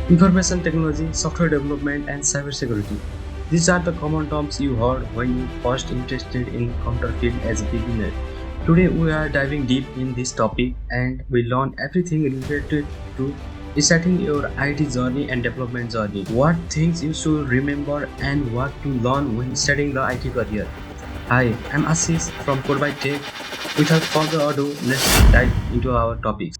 Information technology, software development, and cybersecurity. These are the common terms you heard when you first interested in computer field as a beginner. Today we are diving deep in this topic and we learn everything related to starting your IT journey and development journey. What things you should remember and what to learn when starting the IT career. Hi, I'm Assis from Core by Tech. Without further ado, let's dive into our topics.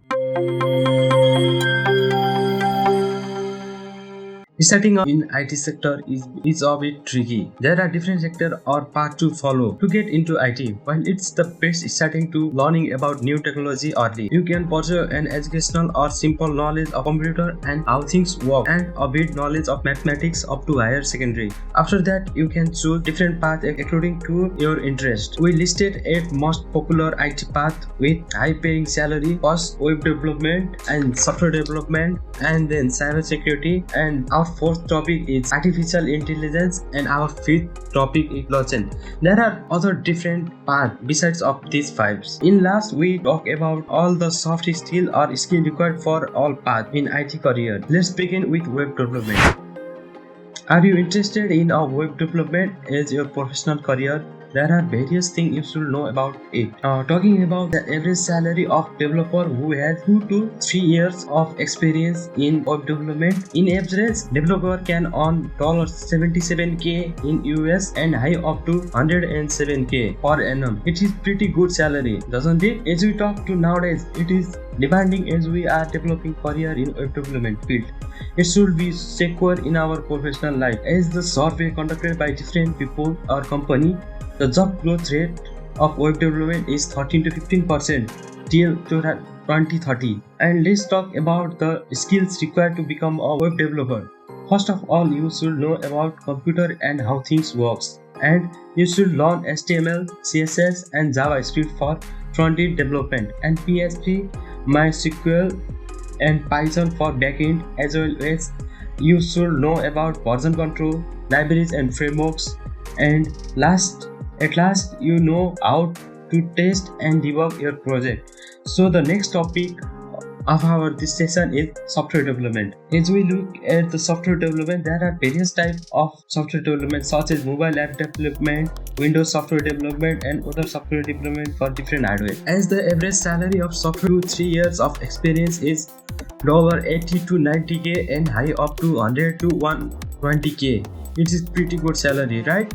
Starting up in IT sector is a bit tricky. There are different sector or path to follow to get into IT. While it's the best starting to learning about new technology early, you can pursue an educational or simple knowledge of computer and how things work and a bit knowledge of mathematics up to higher secondary. After that, you can choose different path according to your interest. We listed 8 most popular IT path with high paying salary, first web development and software development and then cybersecurity, and our fourth topic is artificial intelligence, and our fifth topic is blockchain. There are other different paths besides of these 5. In last we talk about all the soft skill or skill required for all paths in IT career. Let's begin with web development. Are you interested in a web development as your professional career? There are various things you should know about it. Talking about the average salary of developer who has 2 to 3 years of experience in web development. In average, developer can earn $77k in US and high up to 107k per annum. It is pretty good salary, doesn't it? As we talk to nowadays, it is demanding as we are developing career in web development field. It should be secure in our professional life. As the survey conducted by different people or company, the job growth rate of web development is 13 to 15% till 2030. And let's talk about the skills required to become a web developer. First of all, you should know about computer and how things works. And you should learn HTML, CSS and JavaScript for front-end development and PHP, MySQL and Python for backend, as well as you should know about version control, libraries and frameworks, and at last you know how to test and debug your project. So the next topic of our this session is software development. As we look at the software development, there are various types of software development such as mobile app development, Windows software development and other software development for different hardware. As the average salary of software 2 3 years of experience is $80 to 90k and high up to 100 to 120k. It is pretty good salary, right?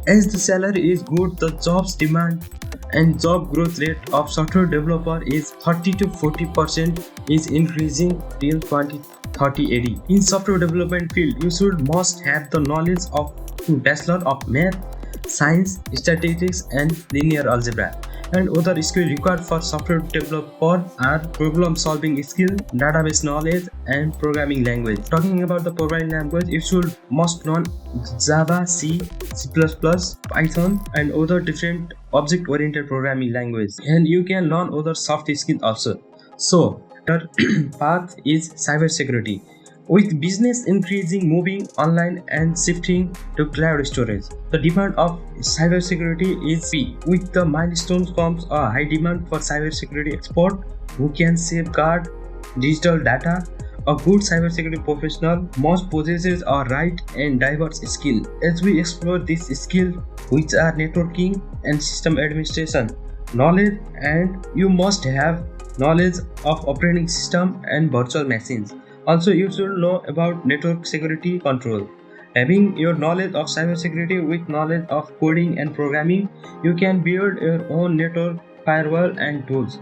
As the salary is good, the jobs demand and job growth rate of software developer is 30 to 40% is increasing till 2030 AD. In software development field, you should must have the knowledge of Bachelor of Math, Science, Statistics and Linear Algebra. And other skills required for software developer are problem solving skill, database knowledge and programming language. Talking about the programming language, you should must learn Java, C, C++, Python and other different object oriented programming language, and you can learn other soft skills also. So third path is cybersecurity. With business increasing, moving online and shifting to cloud storage, the demand of cybersecurity is big. With the milestones comes a high demand for cybersecurity expert who can safeguard digital data. A good cybersecurity professional must possess a right and diverse skill. As we explore this skill, which are networking and system administration knowledge, and you must have knowledge of operating system and virtual machines. Also, you should know about network security control. Having your knowledge of cybersecurity with knowledge of coding and programming, you can build your own network firewall and tools.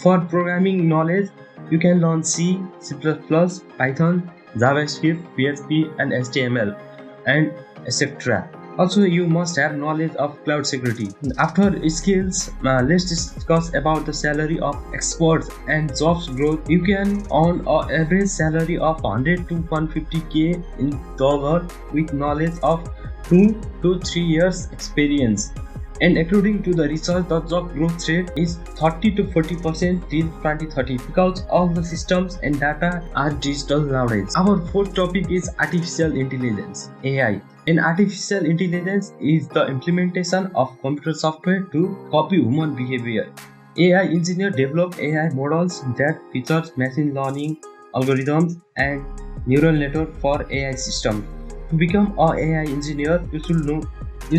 For programming knowledge, you can learn C, C++, Python, JavaScript, PHP and HTML and etc. Also, you must have knowledge of cloud security. After skills, let's discuss about the salary of experts and jobs growth. You can earn an average salary of 100 to 150k in dollar with knowledge of 2 to 3 years experience. And according to the research, the job growth rate is 30 to 40% till 2030 because all the systems and data are digital nowadays. Our fourth topic is artificial intelligence, AI. And artificial intelligence is the implementation of computer software to copy human behavior. AI engineers develop AI models that features machine learning algorithms and neural network for AI systems. To become an AI engineer, you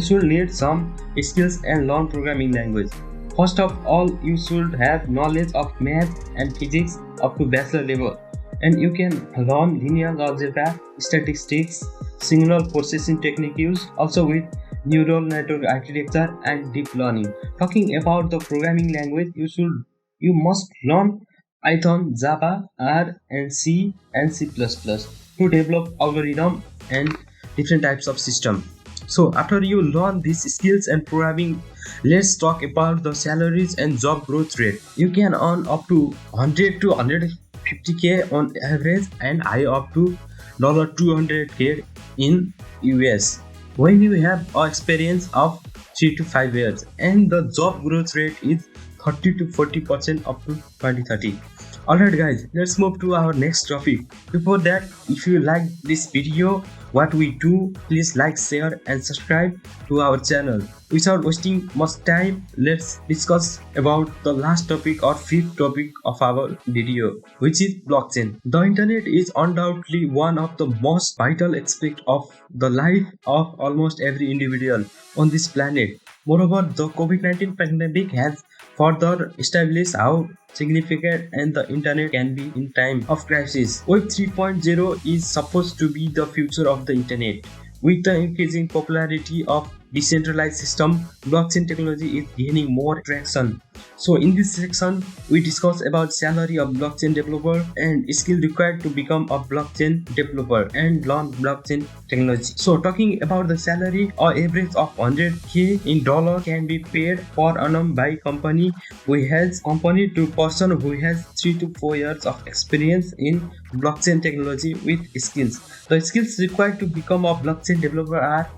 should need some skills and learn programming language. First of all, you should have knowledge of math and physics up to bachelor level, and you can learn linear algebra, statistics, signal processing techniques, also with neural network architecture and deep learning. Talking about the programming language, you must learn Python, Java, R, and C and C++ to develop algorithm and different types of system. So after you learn these skills and programming, let's talk about the salaries and job growth rate. You can earn up to 100 to 150k on average and high up to $200k in US when you have an experience of 3 to 5 years, and the job growth rate is 30 to 40% up to 2030. Alright guys, let's move to our next topic. Before that, if you like this video, what we do, please like, share and subscribe to our channel. Without wasting much time, let's discuss about the last topic or fifth topic of our video, which is blockchain. The internet is undoubtedly one of the most vital aspects of the life of almost every individual on this planet. Moreover, the COVID-19 pandemic has further established how significant and the internet can be in time of crisis. Web 3.0 is supposed to be the future of the internet. With the increasing popularity of decentralized system, blockchain technology is gaining more traction. So in this section, we discuss about salary of blockchain developer and skill required to become a blockchain developer and learn blockchain technology. So talking about the salary, an average of 100k in dollar can be paid per annum by company to person who has 3 to 4 years of experience in blockchain technology with skills. The skills required to become a blockchain developer are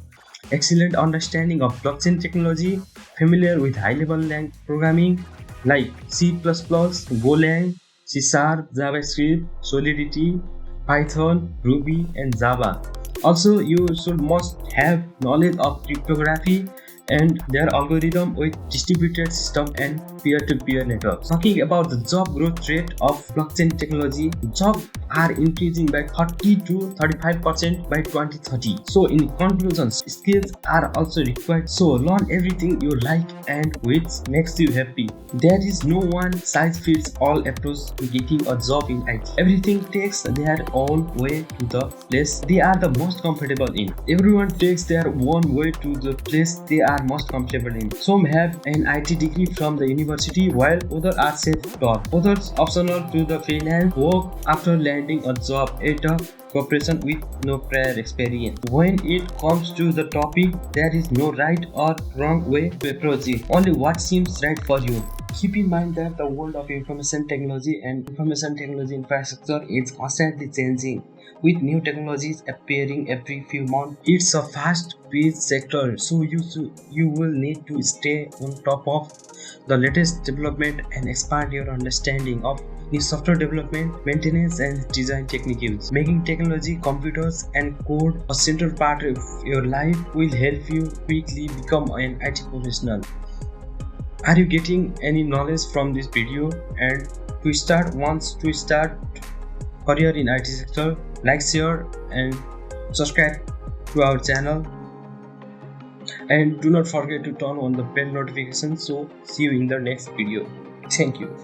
excellent understanding of blockchain technology, familiar with high-level programming like C++, Golang, C#, JavaScript, Solidity, Python, Ruby, and Java. Also, you must have knowledge of cryptography and their algorithm with distributed system and peer-to-peer networks. Talking about the job growth rate of blockchain technology, jobs are increasing by 30 to 35% by 2030. So in conclusion, skills are also required. So learn everything you like and which makes you happy. There is no one size fits all approach to getting a job in IT. Everything takes their own way to the place they are the most comfortable in. Everyone takes their own way to the place they are most comfortable in. Some have an IT degree from the university while others are self-taught. Others optional to the freelance work after landing a job at a corporation with no prior experience. When it comes to the topic, there is no right or wrong way to approach it, only what seems right for you. Keep in mind that the world of information technology and information technology infrastructure is constantly changing, with new technologies appearing every few months. It's a fast-paced sector, so you will need to stay on top of the latest development and expand your understanding of new software development, maintenance and design techniques. Making technology, computers and code a central part of your life will help you quickly become an IT professional. Are you getting any knowledge from this video? And to start career in IT sector, like, share and subscribe to our channel, and do not forget to turn on the bell notification. So see you in the next video. Thank you.